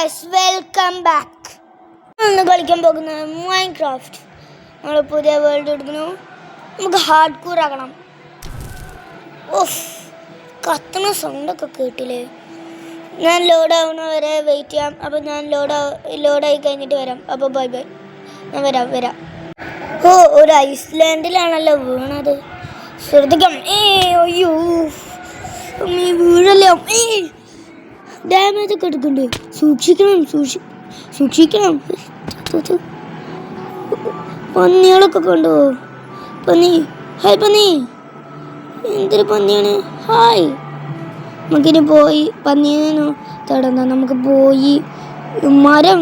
Guys, welcome back. ഇന്ന് കളിക്കാൻ പോകുന്നത് മൈൻക്രാഫ്റ്റ്. നമ്മൾ പുതിയ വേൾഡ് എടുക്കുന്നു. നമുക്ക് ഹാർഡ് കോർ ആക്കണം. ഓഫ്, കത്തുന്ന സൗണ്ടൊക്കെ കേട്ടില്ലേ? ഞാൻ ലോഡ് ആവുന്ന വരെ വെയിറ്റ് ചെയ്യാം. അപ്പോൾ ഞാൻ ലോഡായി കഴിഞ്ഞിട്ട് വരാം. അപ്പോൾ ബൈ ബൈ, ഞാൻ വരാം. ഓ, ഒരു ഐസ്ലാൻഡിലാണല്ലോ വീണത്. ശ്രദ്ധിക്കാം. അയ്യോ, നീ വീഴല്ലേ. ഡാമേജ് ഒക്കെ എടുക്കുന്നുണ്ട്. സൂക്ഷിക്കണം. പന്നികളൊക്കെ കൊണ്ടുപോകും. ഹായ് പന്നി. എന്തൊരു പന്നിയാണ്. ഹായ്. നമുക്കിനി പോയി പന്നീനെ തടന്ന. നമുക്ക് പോയി മരം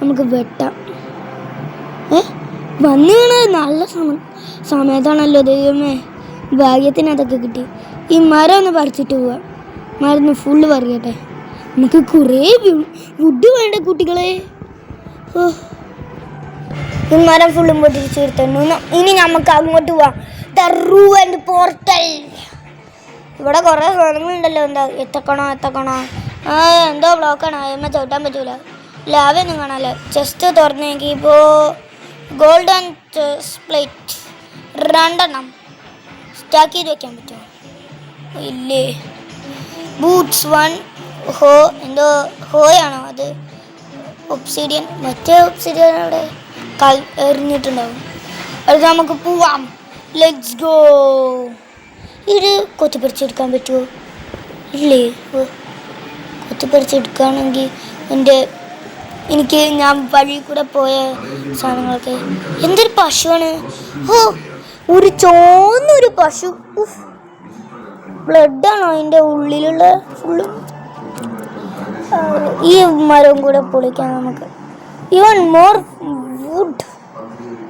നമുക്ക് വെട്ടാം. പന്നി വീണത് നല്ല സമയത്താണല്ലോ. ദൈവമേ, ഭാഗ്യത്തിന് അതൊക്കെ കിട്ടി. ഈ മരം ഒന്ന് പറിച്ചിട്ട് പോവാം. മരുന്ന് ഫുള്ള് പറിയട്ടെ. നമുക്ക് കുറേ വുഡ് വേണ്ട കുട്ടികളെ. ഈ മരം ഫുള്ളും പൊട്ടിച്ച് എടുത്തു. ഇനി നമുക്ക് അങ്ങോട്ട് പോവാം. The ruined portal. ഇവിടെ കുറേ സാധനങ്ങളുണ്ടല്ലോ. എന്താ എത്തക്കണോ? എന്തോ ബ്ലോക്കാണ്. അതിന്മേൽ ചവിട്ടാൻ പറ്റൂല. ലാവൊന്നും കാണാമല്ലോ. ചെസ്റ്റ് തുറന്നെങ്കിൽ ഇപ്പോൾ ഗോൾഡൻ പ്ലേറ്റ് 2 സ്റ്റാക്ക് ചെയ്ത് വെക്കാൻ പറ്റുമോ? ഇല്ലേ. ബൂട്ട്സ് 1 എന്തോ ഹോയാണോ അത്? ഒബ്സിഡിയൻ. മറ്റേ ഒബ്സിഡിയൻ അവിടെ എറിഞ്ഞിട്ടുണ്ടാവും. അത് നമുക്ക് പോവാം. Let's go. ഇത് കൊത്തിപ്പറിച്ചെടുക്കാൻ പറ്റുമോ? ഇല്ലേ. കൊത്തിപ്പറിച്ചെടുക്കുകയാണെങ്കിൽ ഞാൻ വഴി കൂടെ പോയ സാധനങ്ങളൊക്കെ. എന്തൊരു പശുവാണ്. ഒരു ചോന്നൊരു പശു. ബ്ലഡാണോ അതിൻ്റെ ഉള്ളിലുള്ള ഫുള്ളും? ഈ മരവും കൂടെ പൊളിക്കാം നമുക്ക്. Even more wood.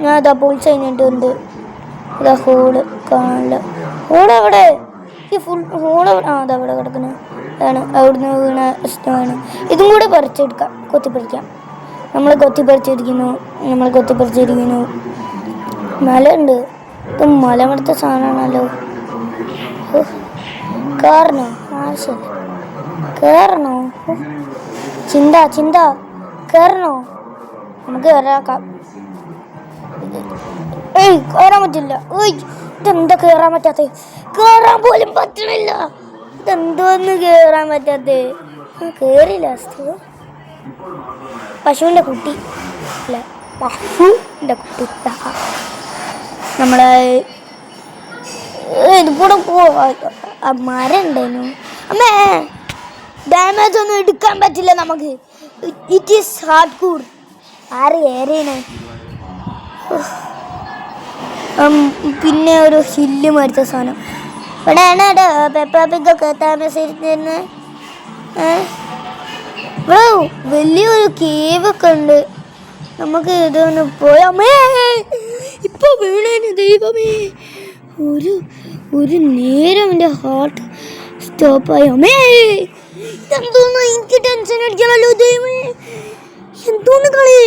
ഞാൻ അതാ പൊളിച്ച് കഴിഞ്ഞിട്ടുണ്ട്. ഇതാ ഹോള് കാണാനില്ല. ഹോളെവിടെ? ഈ ഫുൾ ഹോളെവിടെ? അതവിടെ കിടക്കുന്നത് ആണ്. അവിടുന്ന് വീണ ഇഷ്ടമാണ്. ഇതും കൂടെ പറിച്ചെടുക്കാം. കൊത്തിപ്പറിക്കാം. നമ്മൾ കൊത്തിപ്പറിച്ചിരിക്കുന്നു. മല ഉണ്ട്. ഇത് മലമടുത്ത സാധനമാണല്ലോ. കയറണോ? ചിന്ത കയറണോ? നമുക്ക് കയറാക്കാം. കയറാൻ പറ്റില്ല. ഇതെന്താ കയറാൻ പറ്റാത്ത? കയറാൻ പോലും പറ്റണില്ല. ഇതെന്തോന്ന് കയറാൻ പറ്റാത്ത? കയറില്ല. പശുവിൻ്റെ കുട്ടി അല്ല, പശുവിൻ്റെ കുട്ടി. നമ്മളെ ഇതുകൂടെ മരം ഉണ്ടായിരുന്നു. അമ്മേ, ഡാമേജ് ഒന്നും എടുക്കാൻ പറ്റില്ല നമുക്ക്. It is hard core. ഏറിയാണ്. പിന്നെ ഒരു ഹില്ല് മരിച്ച സാധനം. ഇവിടെയാണ് പെപ്പാപ്പിക്കൊക്കെ താമസിച്ചിരുന്നത്. ഇവിടെ വലിയൊരു കേവൊക്കെ ഉണ്ട്. നമുക്ക് ഇതൊന്ന് പോയാമേ. ഇപ്പൊ വീണേന് ദൈവമേ. ഒരു നേരം എൻ്റെ ഹാർട്ട് സ്റ്റോപ്പായി. അമ്മേ, എന്തോന്ന് എനിക്ക് ടെൻഷൻ അടിക്കണല്ലോ ദൈവമേ. എന്തോന്ന് കളി.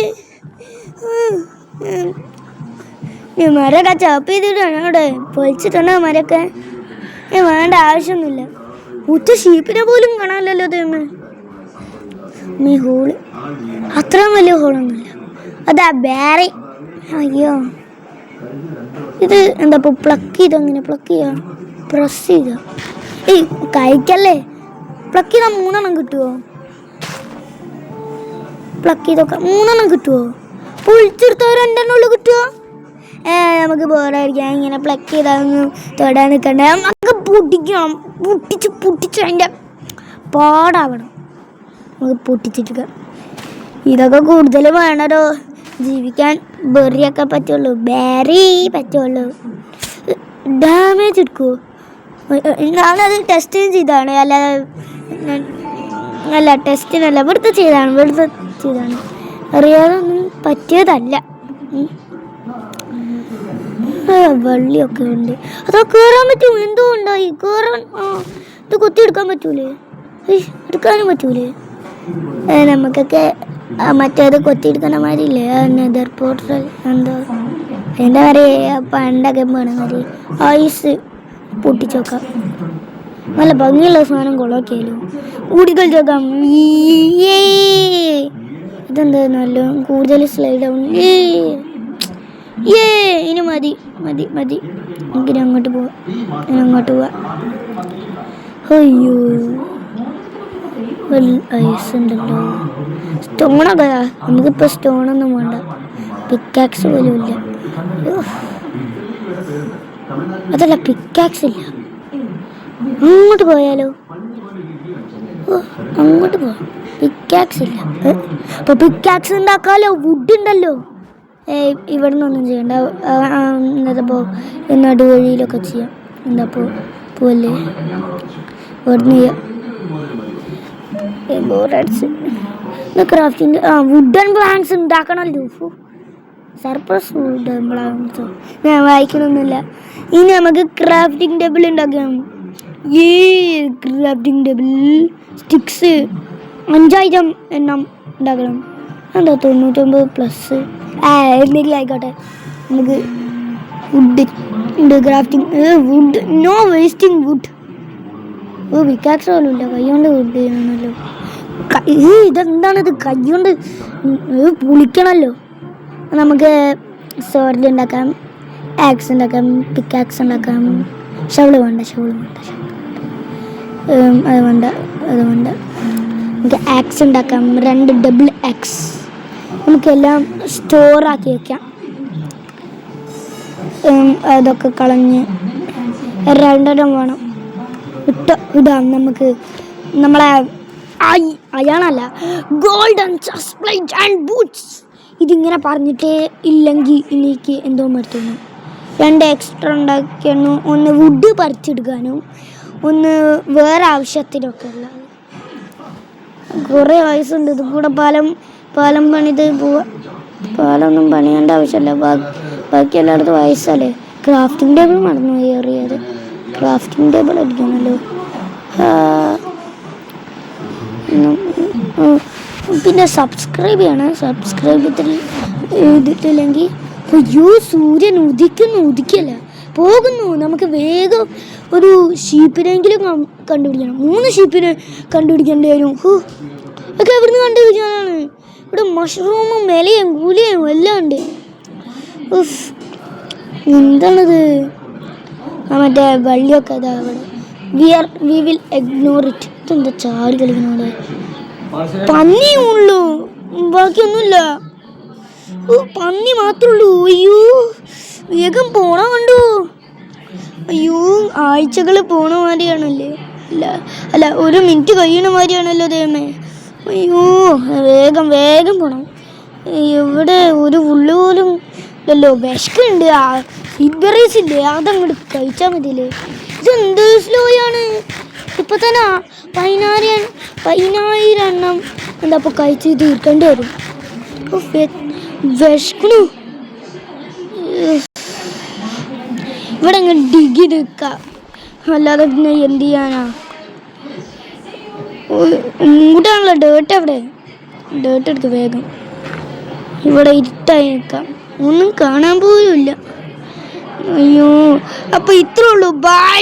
മരമൊക്കെ ചാപ്പ് ചെയ്തിട്ടാണ് അവിടെ പൊളിച്ചിട്ടുണ്ടോ മരമൊക്കെ? വേണ്ട, ആവശ്യമൊന്നുമില്ല. ഒറ്റ ഷീപ്പിനെ പോലും കാണാമല്ലോ ദൈവമേ. ഈ ഹോള് അത്രയും വലിയ ഹോളൊന്നുമില്ല. അതാ ബാരി. അയ്യോ, ഇത് എന്താ ഇപ്പോൾ പ്ലക്ക് ചെയ്തങ്ങനെ? പ്രസ് ചെയ്ത കഴിക്കല്ലേ. പ്ലക്ക് ചെയ്താൽ 3 കിട്ടുമോ? പ്ലക്ക് ചെയ്തൊക്കെ 3 കിട്ടുമോ? പൊളിച്ചെടുത്താൽ 2 കിട്ടുമോ? നമുക്ക് ബോറായിരിക്കാം. ഇങ്ങനെ പ്ലക്ക് ചെയ്താൽ തൊടാൻ നിൽക്കണ്ടേ. നമുക്ക് പൊട്ടിക്കണം. പൊട്ടിച്ച് അതിൻ്റെ പാടാവണം. നമുക്ക് പൊട്ടിച്ചിട്ട് ഇതൊക്കെ കൂടുതൽ വേണമല്ലോ ജീവിക്കാൻ. ബെറിയൊക്കെ പറ്റുള്ളൂ. പറ്റുള്ളൂ. ഡാമേജ് എടുക്കുമോ? ഞാനത് ടെസ്റ്റ് ചെയ്താണ്. അല്ല ടെസ്റ്റിനല്ല, വെറുതെ ചെയ്താണ്. അറിയാതെ ഒന്നും പറ്റിയതല്ല. വള്ളിയൊക്കെ ഉണ്ട്. അതൊക്കെ കയറാൻ പറ്റുമോ? എന്തോ ഉണ്ടായി കയറാൻ. ഇത് കൊത്തിയെടുക്കാൻ പറ്റൂലേ? എടുക്കാനും പറ്റൂലേ? നമുക്കൊക്കെ മറ്റേത് കൊത്തിയെടുക്കണ മാതിരില്ലേ, നെതർ പോർട്ടൽ എന്തോ എന്താ പറയുക, പണ്ടൊക്കെ പോണ മാതിരി ഐസ് പൊട്ടിച്ചോക്കാം. നല്ല ഭംഗിയുള്ള സാധനം കൊളാക്കിയാലോ ഊടിക്കളിച്ചേക്കാം. ഇതെന്താ നല്ല കൂടുതൽ സ്ലൈഡ് ആവും. ഇനി മതി മതി മതി എനിക്കിനി അങ്ങോട്ട് പോവാം. അയ്യോ ഐസ് ഉണ്ടല്ലോ. സ്റ്റോണൊക്കെ നമുക്കിപ്പോൾ സ്റ്റോണൊന്നും വേണ്ട. പിക്കാക്സ് പോലും ഇല്ല. അതല്ല പിക്കാക്സ് ഇല്ല. അങ്ങോട്ട് പോയാലോ? അങ്ങോട്ട് പോവാം. പിക്കാക്സ് ഇല്ല. അപ്പോൾ പിക്കാക്സ് ഉണ്ടാക്കാമല്ലോ. വുഡ് ഉണ്ടല്ലോ. ഇവിടെ നിന്നൊന്നും ചെയ്യണ്ട. എന്നപ്പോൾ നടുവഴിയിലൊക്കെ ചെയ്യാം. എന്താ പോവല്ലേ ഇവിടുന്ന് ചെയ്യാം. ബോറടിച്ച് ക്രാഫ്റ്റിംഗ് വുഡൻ പ്ലാന്റ്സ് ഉണ്ടാക്കണമല്ലോ. സർപ്രസ് വുഡൻ പ്ലാന്റ്സ് ഞാൻ വായിക്കണമൊന്നുമില്ല. ഇനി നമുക്ക് ക്രാഫ്റ്റിംഗ് ടേബിൾ ഉണ്ടാക്കാം. ക്രാഫ്റ്റിംഗ് ടേബിൾ സ്റ്റിക്സ് 5000 എണ്ണം ഉണ്ടാക്കണം. എന്താ 99 പ്ലസ് എന്തെങ്കിലും ആയിക്കോട്ടെ. നമുക്ക് wood crafting wood no wasting wood. Pickaxe പോലും ഇല്ല. കൈ കൊണ്ട് വുഡ് ചെയ്യണമല്ലോ. ഇതെന്താണിത്? കൈ കൊണ്ട് പുളിക്കണമല്ലോ. നമുക്ക് സോർഡ് ഉണ്ടാക്കാം, ആക്സ് ഉണ്ടാക്കാം, പിക്കാക്സ് ഉണ്ടാക്കാം. ഷവള് വേണ്ട. അത് വേണ്ട. നമുക്ക് ആക്സ് ഉണ്ടാക്കാം. 2 ഡബിൾ ആക്സ്. നമുക്കെല്ലാം സ്റ്റോറാക്കി വയ്ക്കാം. അതൊക്കെ കളഞ്ഞ് 2 വേണം. ഇടാം നമുക്ക് നമ്മളെ അയാളല്ല golden chest plate and boots. ഇതിങ്ങനെ പറഞ്ഞിട്ടേ ഇല്ലെങ്കിൽ എനിക്ക് എന്തോ മറ്റുന്നു. 2 എക്സ്ട്രാ ഉണ്ടാക്കിയാണ്. ഒന്ന് വുഡ് പറിച്ചെടുക്കാനും ഒന്ന് വേറെ ആവശ്യത്തിനൊക്കെ ഉള്ളത്. കുറേ വയസ്സുണ്ട്. ഇത് കൂടെ പാലം പണിത് പോവാ. പാലൊന്നും പണിയേണ്ട ആവശ്യമില്ല. ബാക്കി എല്ലായിടത്തും വയസ്സല്ലേ. ക്രാഫ്റ്റിംഗ് ടേബിൾ മറന്നു ഏറിയത്. Crafting table അടിക്കണമല്ലോ. പിന്നെ സബ്സ്ക്രൈബ് ചെയ്യണം. സബ്സ്ക്രൈബ് ചെയ്തിട്ടില്ലെങ്കിൽ അയ്യോ സൂര്യൻ ഉദിക്കല്ല പോകുന്നു. നമുക്ക് വേഗം ഒരു ഷീപ്പിനെങ്കിലും കണ്ടുപിടിക്കണം. 3 ഷീപ്പിനെ കണ്ടുപിടിക്കേണ്ടി വരും. ഒക്കെ എവിടുന്ന് കണ്ടുപിടിക്കാനാണ്? ഇവിടെ മഷ്റൂമും ഇലയും കൂലിയും എല്ലാം ഉണ്ട്. എന്താണത്? മറ്റേ വള്ളിയൊക്കെ അതാ അവിടെ. We will ignore it. ഇതെന്താ ചാടി കളിക്കുന്നവിടെ? പന്നിയേ ഉള്ളൂ, ബാക്കിയൊന്നുമില്ല. പന്നി മാത്രമേ ഉള്ളൂ. അയ്യോ വേഗം പോണ കണ്ടു. അയ്യോ ആഴ്ചകൾ പോണ മാതിരിയാണല്ലേ. അല്ല 1 മിനിറ്റ് കഴിയണ മാതിരിയാണല്ലോ ദൈവമേ. അയ്യോ വേഗം പോണം. ഇവിടെ ഒരു ഉള്ളു പോലും ഇല്ലല്ലോ. വിശക്കുണ്ട്. സിബറീസ് ഇല്ലേ, അതങ്ങോട്ട് കഴിച്ചാൽ മതിയല്ലേ. ഇതെന്ത് സ്ലോയാണ്. ഇപ്പം തന്നെ 10000 എണ്ണം എന്താ ഇപ്പോൾ കഴിച്ച് തീർക്കേണ്ടി വരും. വിശക്കണു. ഇവിടെ അങ്ങ് ഡിഗ് നിൽക്കാം. അല്ലാതെ പിന്നെ എന്ത് ചെയ്യാനാ? ഇങ്ങോട്ടാണല്ലോ ഡേർട്ട്. അവിടെ ഡേർട്ട് എടുക്കുക വേഗം. ഇവിടെ ഇരുട്ടായി നിൽക്കാം. ഒന്നും കാണാൻ പോലും ഇല്ല. അയ്യോ അപ്പോൾ ഇത്രേ ഉള്ളൂ. ബൈ.